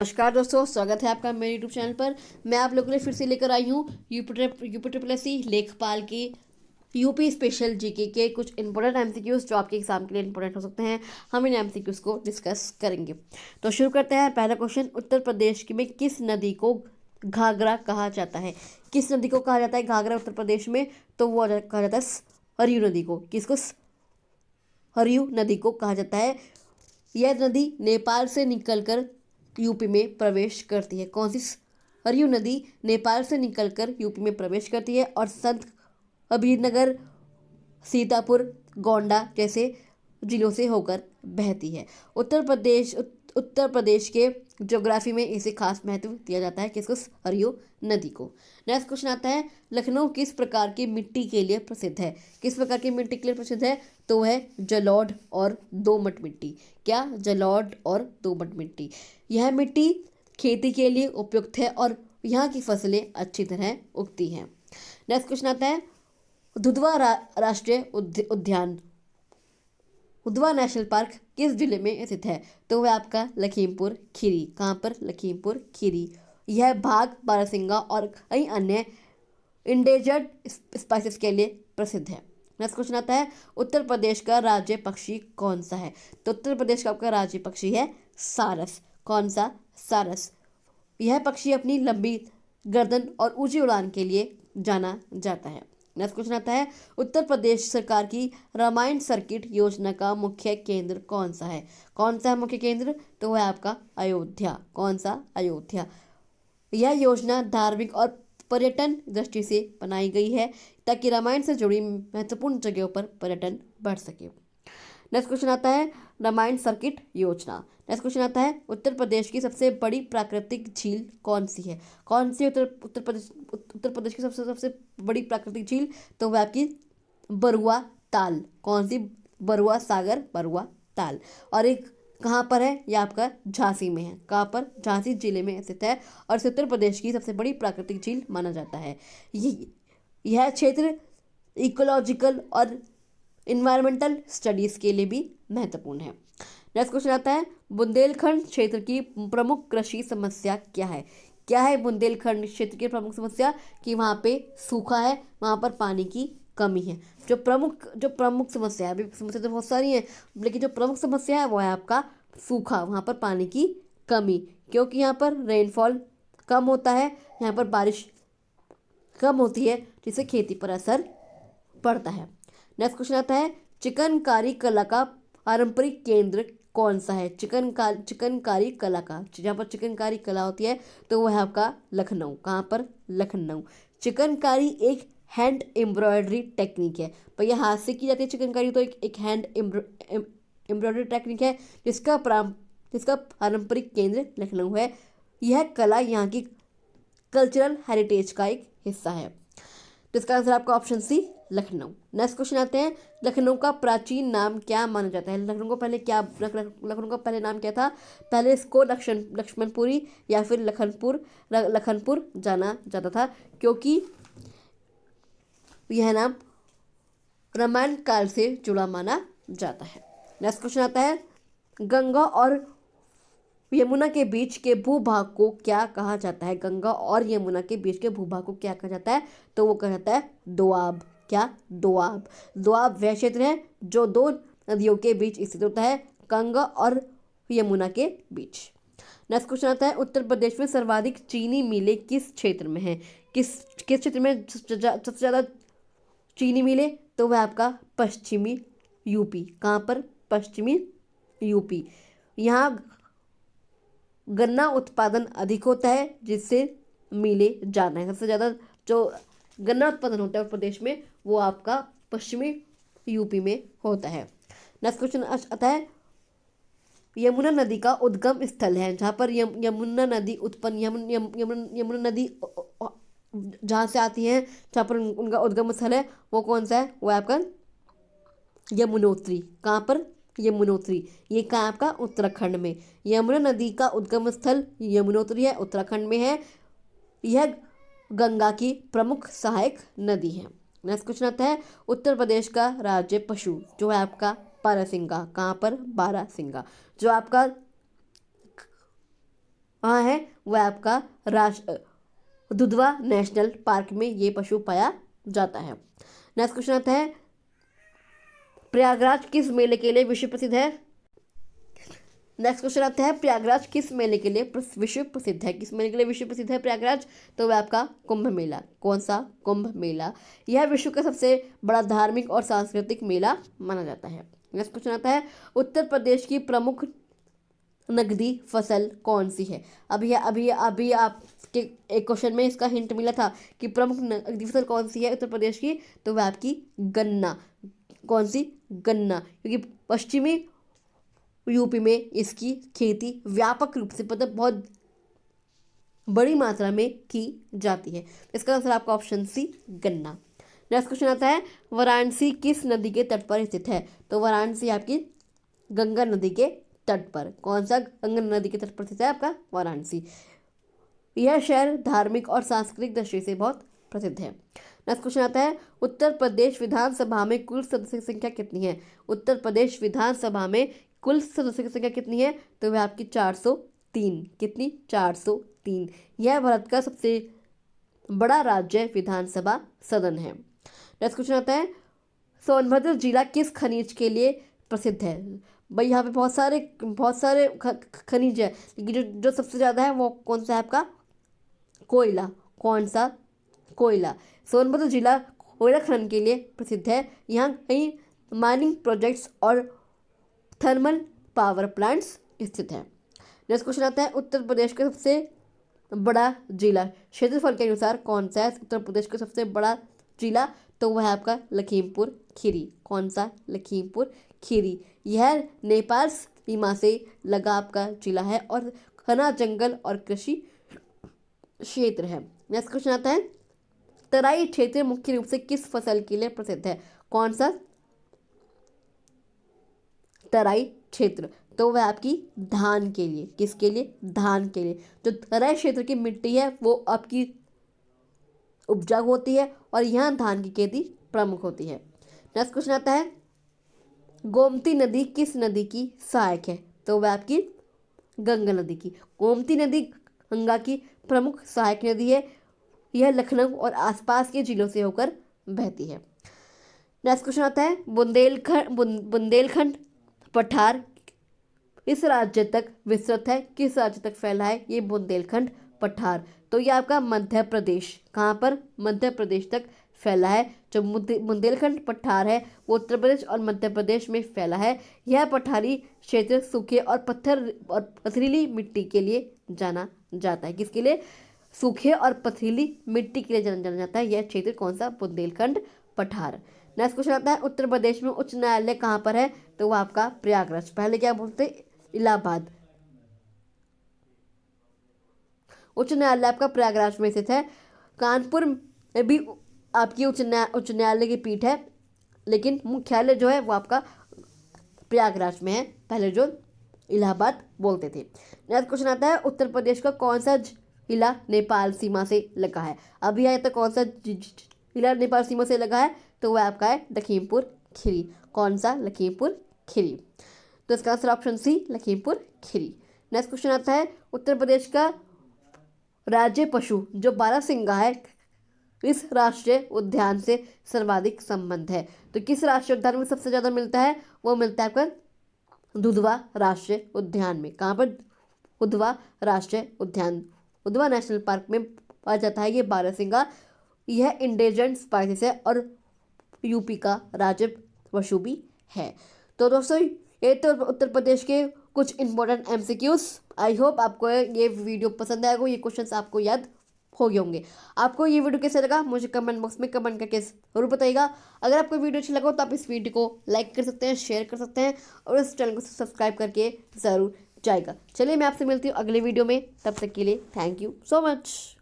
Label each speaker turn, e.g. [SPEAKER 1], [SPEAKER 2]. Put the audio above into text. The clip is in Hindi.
[SPEAKER 1] नमस्कार दोस्तों, स्वागत है आपका मेरे यूट्यूब चैनल पर। मैं आप लोगों के लिए फिर से लेकर आई हूँ यूपी ट्रिपल एस सी लेखपाल की यूपी स्पेशल जीके के कुछ इंपॉर्टेंट एमसीक्यूज जो आपके एग्जाम के लिए इंपॉर्टेंट हो सकते हैं। हम इन एमसीक्यूज को डिस्कस करेंगे। तो शुरू करते हैं। पहला क्वेश्चन, उत्तर प्रदेश में किस नदी को घाघरा कहा जाता है? किस नदी को कहा जाता है घाघरा उत्तर प्रदेश में? तो वो कहा जाता है सरयू नदी को। किसको? सरयू नदी को कहा जाता है। यह नदी नेपाल से निकलकर यूपी में प्रवेश करती है। कौन सी? सरयू नदी नेपाल से निकलकर यूपी में प्रवेश करती है और संत कबीरनगर, सीतापुर, गोंडा जैसे जिलों से होकर बहती है। उत्तर प्रदेश के ज्योग्राफी में इसे खास महत्व दिया जाता है। किसको? सरयू नदी को। नेक्स्ट क्वेश्चन आता है, लखनऊ किस प्रकार की मिट्टी के लिए प्रसिद्ध है? किस प्रकार की मिट्टी के लिए प्रसिद्ध है? तो वह जलोढ़ और दोमट मिट्टी। क्या? जलोढ़ और दोमट मिट्टी। यह मिट्टी खेती के लिए उपयुक्त है और यहाँ की फसलें अच्छी तरह उगती हैं। नेक्स्ट क्वेश्चन आता है, दुधवा राष्ट्रीय उद्यान, दुधवा नेशनल पार्क किस जिले में स्थित है? तो वह आपका लखीमपुर खीरी। कहाँ पर? लखीमपुर खीरी। यह भाग, बारहसिंगा और कई अन्य इंडेंजर्ड स्पाइसेस के लिए प्रसिद्ध है। नेक्स्ट क्वेश्चन आता है, उत्तर प्रदेश का राज्य पक्षी कौन सा है? तो उत्तर प्रदेश का आपका राज्य पक्षी है सारस। कौन सा? सारस। यह पक्षी अपनी लंबी गर्दन और ऊंची उड़ान के लिए जाना जाता है। नेक्स्ट क्वेश्चन आता है, उत्तर प्रदेश सरकार की रामायण सर्किट योजना का मुख्य केंद्र कौन सा है? कौन सा है मुख्य केंद्र? तो वह आपका अयोध्या। कौन सा? अयोध्या। यह योजना धार्मिक और पर्यटन दृष्टि से बनाई गई है ताकि रामायण से जुड़ी महत्वपूर्ण जगहों पर पर्यटन बढ़ सके। नेक्स्ट क्वेश्चन आता है, रामायण सर्किट योजना। नेक्स्ट क्वेश्चन आता है, उत्तर प्रदेश की सबसे बड़ी प्राकृतिक झील कौन सी है? कौन सी उत्तर प्रदेश की सबसे सबसे बड़ी प्राकृतिक झील? तो वह आपकी बरुआ ताल। कौन सी? बरुआ सागर, बरुआ ताल। और एक कहाँ पर है? यह आपका झांसी में है। कहाँ पर? झांसी जिले में स्थित है और इसे उत्तर प्रदेश की सबसे बड़ी प्राकृतिक झील माना जाता है। यह क्षेत्र इकोलॉजिकल और इन्वायरमेंटल स्टडीज के लिए भी महत्वपूर्ण है। नेक्स्ट क्वेश्चन आता है, बुंदेलखंड क्षेत्र की प्रमुख कृषि समस्या क्या है? क्या है बुंदेलखंड क्षेत्र की प्रमुख समस्या? कि वहाँ पे सूखा है, वहाँ पर पानी की कमी है। जो प्रमुख समस्या है, अभी समस्या तो बहुत सारी है, लेकिन जो प्रमुख समस्या है वो है आपका सूखा, वहाँ पर पानी की कमी। क्योंकि यहाँ पर रेनफॉल कम होता है, यहाँ पर बारिश कम होती है, जिससे खेती पर असर पड़ता है। नेक्स्ट क्वेश्चन आता है, चिकनकारी कला का पारंपरिक केंद्र कौन सा है? चिकनकारी कला का, जहाँ पर चिकनकारी कला होती है तो वह है आपका लखनऊ। कहाँ पर? लखनऊ। चिकनकारी एक हैंड एम्ब्रॉयडरी टेक्निक है। पर यह हाथ से की जाती है चिकनकारी, तो एक हैंड एम्ब्रॉयडरी टेक्निक है जिसका पारंपरिक केंद्र लखनऊ है। यह कला यहाँ की कल्चरल हेरिटेज का एक हिस्सा है। तो इसका आंसर आपका option C, Lucknow. Next question आते हैं, लखनऊ का प्राचीन नाम क्या माना जाता है? लखनऊ का पहले नाम क्या था? पहले इसको लक्ष्मणपुरी या फिर लखनपुर जाना जाता था, क्योंकि यह नाम रामायण काल से जुड़ा माना जाता है। नेक्स्ट क्वेश्चन आता है, गंगा और यमुना के बीच के भूभाग को क्या कहा जाता है? गंगा और यमुना के बीच के भूभाग को क्या कहा जाता है? तो वो कहा जाता है दोआब। क्या? दोआब। दोआब वह क्षेत्र है जो दो नदियों के बीच स्थित होता है, गंगा और यमुना के बीच। नेक्स्ट क्वेश्चन आता है, उत्तर प्रदेश में सर्वाधिक चीनी मिलें किस क्षेत्र में है? किस क्षेत्र में सबसे ज़्यादा चीनी मिलें? तो वह आपका पश्चिमी यूपी। कहाँ पर? पश्चिमी यूपी। यहाँ गन्ना उत्पादन अधिक होता है, जिससे मिले जाना है। सबसे ज़्यादा जो गन्ना उत्पादन होता है उत्तर प्रदेश में वो आपका पश्चिमी यूपी में होता है। नेक्स्ट क्वेश्चन आता है, यमुना नदी का उद्गम स्थल है, जहाँ पर यमुना नदी उत्पन्न यमुना नदी जहाँ से आती है, जहाँ पर उनका उद्गम स्थल है, वो कौन सा है? वो आपका यमुनोत्री। कहाँ पर? यमुनोत्री। ये कहाँ आपका? उत्तराखंड में। यमुना नदी का उद्गम स्थल यमुनोत्री है, उत्तराखंड में है। यह गंगा की प्रमुख सहायक नदी है। नेक्स्ट क्वेश्चन आता है, उत्तर प्रदेश का राज्य पशु जो है आपका बारहसिंगा। कहाँ पर? बारहसिंगा। जो आपका कहाँ है, वह आपका दुधवा नेशनल पार्क में ये पशु पाया जाता है। नेक्स्ट क्वेश्चन आता है, प्रयागराज किस मेले के लिए विश्व प्रसिद्ध है। नेक्स्ट क्वेश्चन आता है, प्रयागराज किस मेले के लिए विश्व प्रसिद्ध है। किस मेले के लिए विश्व प्रसिद्ध है प्रयागराज, तो वह आपका कुंभ मेला। कौन सा, कुंभ मेला। यह विश्व का सबसे बड़ा धार्मिक और सांस्कृतिक मेला माना जाता है। नेक्स्ट क्वेश्चन आता है, उत्तर प्रदेश की प्रमुख नकदी फसल कौन सी है। अभी आपके एक क्वेश्चन में इसका हिंट मिला था कि प्रमुख नकदी फसल कौन सी है उत्तर प्रदेश की, तो वह आपकी गन्ना। कौन सी, गन्ना, क्योंकि पश्चिमी यूपी में इसकी खेती व्यापक रूप से मतलब बहुत बड़ी मात्रा में की जाती है। इसका आंसर आपका ऑप्शन सी, गन्ना। नेक्स्ट क्वेश्चन आता है, वाराणसी किस नदी के तट पर स्थित है। तो वाराणसी आपकी गंगा नदी के तट पर। कौन सा, गंगा नदी के तट पर स्थित है आपका वाराणसी। यह शहर धार्मिक और सांस्कृतिक दृष्टि से बहुत प्रसिद्ध है। नेक्स्ट क्वेश्चन आता है, उत्तर प्रदेश विधानसभा में कुल सदस्यों की संख्या कितनी है। उत्तर प्रदेश विधानसभा में कुल सदस्यों की संख्या कितनी है, तो वह आपकी 403। कितनी, 403। यह भारत का सबसे बड़ा राज्य विधानसभा सदन है। नेक्स्ट क्वेश्चन आता है, सोनभद्र जिला किस खनिज के लिए प्रसिद्ध है। भाई यहाँ पे बहुत सारे खनिज है, लेकिन जो सबसे ज़्यादा है वो कौन सा है आपका, कोयला। कौन सा, कोयला। सोनभद्र जिला कोयला खनन के लिए प्रसिद्ध है। यहाँ कई माइनिंग प्रोजेक्ट्स और थर्मल पावर प्लांट्स स्थित हैं। नेक्स्ट क्वेश्चन आता है, उत्तर प्रदेश का सबसे बड़ा जिला क्षेत्रफल के अनुसार कौन सा है। उत्तर प्रदेश का सबसे बड़ा जिला, तो वह है आपका लखीमपुर खीरी। कौन सा, लखीमपुर खीरी। यह नेपाल सीमा से लगा आपका जिला है और घना जंगल और कृषि क्षेत्र है। नेक्स्ट क्वेश्चन आता है, तराई क्षेत्र मुख्य रूप से किस फसल के लिए प्रसिद्ध है। कौन सा, तराई क्षेत्र, तो वह आपकी धान के लिए। किसके लिए, धान के लिए। जो तराई क्षेत्र की मिट्टी है वो आपकी उपजाऊ होती है और यहाँ धान की खेती प्रमुख होती है। नेक्स्ट क्वेश्चन आता है, गोमती नदी किस नदी की सहायक है। तो वह आपकी गंगा नदी की। गोमती नदी गंगा की प्रमुख सहायक नदी है। यह लखनऊ और आसपास के जिलों से होकर बहती है। नेक्स्ट क्वेश्चन आता है, बुंदेलखंड पठार इस राज्य तक विस्तृत है। किस राज्य तक फैला है ये बुंदेलखंड पठार, तो ये आपका मध्य प्रदेश। कहाँ पर, मध्य प्रदेश तक फैला है। जो बुंदेलखंड पठार है वो उत्तर प्रदेश और मध्य प्रदेश में फैला है। यह पठारी क्षेत्र सूखे और पथरीली मिट्टी के लिए जाना जाता है। किसके लिए, सूखे और पथरीली मिट्टी के लिए जाना जाता है यह क्षेत्र। कौन सा, बुंदेलखंड पठार। नेक्स्ट क्वेश्चन आता है, उत्तर प्रदेश में उच्च न्यायालय कहाँ पर है। तो वह आपका प्रयागराज। पहले क्या बोलते, इलाहाबाद। उच्च न्यायालय आपका प्रयागराज में स्थित है। कानपुर में भी आपकी उच्च न्यायालय की पीठ है, लेकिन मुख्यालय जो है वो आपका प्रयागराज में है। पहले जो इलाहाबाद बोलते थे। नेक्स्ट क्वेश्चन आता है, उत्तर प्रदेश का कौन सा जिला नेपाल सीमा से लगा है। अभी आया तो कौन सा जिला नेपाल सीमा से लगा है, तो वह आपका है लखीमपुर खीरी। कौन सा, लखीमपुर खीरी। तो इसका answer option C, Lakhimpur Kheri. Next question आता है, उत्तर प्रदेश का राज्य पशु जो बारहसिंगा है इस राष्ट्रीय उद्यान से सर्वाधिक संबंध है। तो किस राष्ट्रीय उद्यान में सबसे ज़्यादा मिलता है, वो मिलता है आपका दुधवा राष्ट्रीय उद्यान में। कहाँ पर, दुधवा राष्ट्रीय उद्यान, दुधवा नेशनल पार्क में पाया जाता है ये बारहसिंगा। यह इंडेंजर्ड स्पाइसीज है और यूपी का राज्य पशु भी है। तो दोस्तों ये तो उत्तर प्रदेश के कुछ इंपॉर्टेंट एमसीक्यूज। आई होप आपको ये वीडियो पसंद आएगा, ये क्वेश्चंस आपको याद हो गए होंगे। आपको ये वीडियो कैसे लगा मुझे कमेंट बॉक्स में कमेंट करके जरूर बताइएगा। अगर आपको वीडियो अच्छा लगा तो आप इस वीडियो को लाइक कर सकते हैं, शेयर कर सकते हैं और इस चैनल को सब्सक्राइब करके ज़रूर जाएगा। चलिए मैं आपसे मिलती हूँ अगले वीडियो में, तब तक के लिए थैंक यू सो मच।